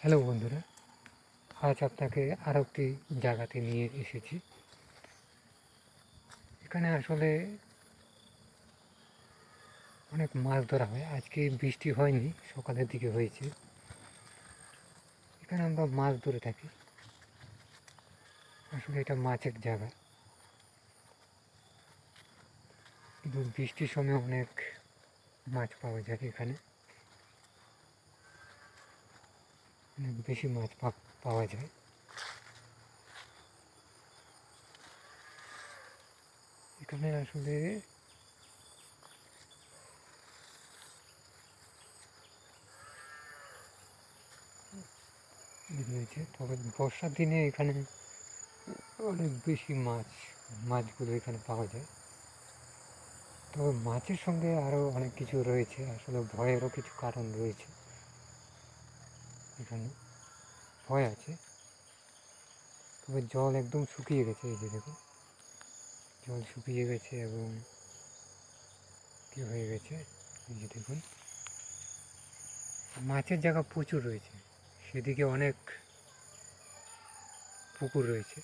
Hello বন্ধুরা, আজ আপনাকে আরও একটি জায়গাতে নিয়ে এসেছি। এখানে আসলে অনেক মাছ ধরা হয়। আজকে বৃষ্টি হয়নি, সকালের দিকে হয়েছে। এখানে আমরা মাছ ধরে থাকি। আসলে এটা মাছের জায়গা, কিন্তু বৃষ্টির সময় অনেক মাছ পাওয়া যায়। এখানে অনেক বেশি মাছ পাওয়া যায়। এখানে আসলে রয়েছে, তবে বর্ষার দিনে এখানে অনেক বেশি মাছগুলো এখানে পাওয়া যায়। তবে মাছের সঙ্গে আরও অনেক কিছু রয়েছে, আসলে ভয়েরও কিছু কারণ রয়েছে। এখানে ভয় আছে, তবে জল একদম শুকিয়ে গেছে। এই যে দেখুন, জল শুকিয়ে গেছে এবং কী হয়ে গেছে, এই যে দেখুন। মাছের জায়গা প্রচুর রয়েছে, সেদিকে অনেক পুকুর রয়েছে।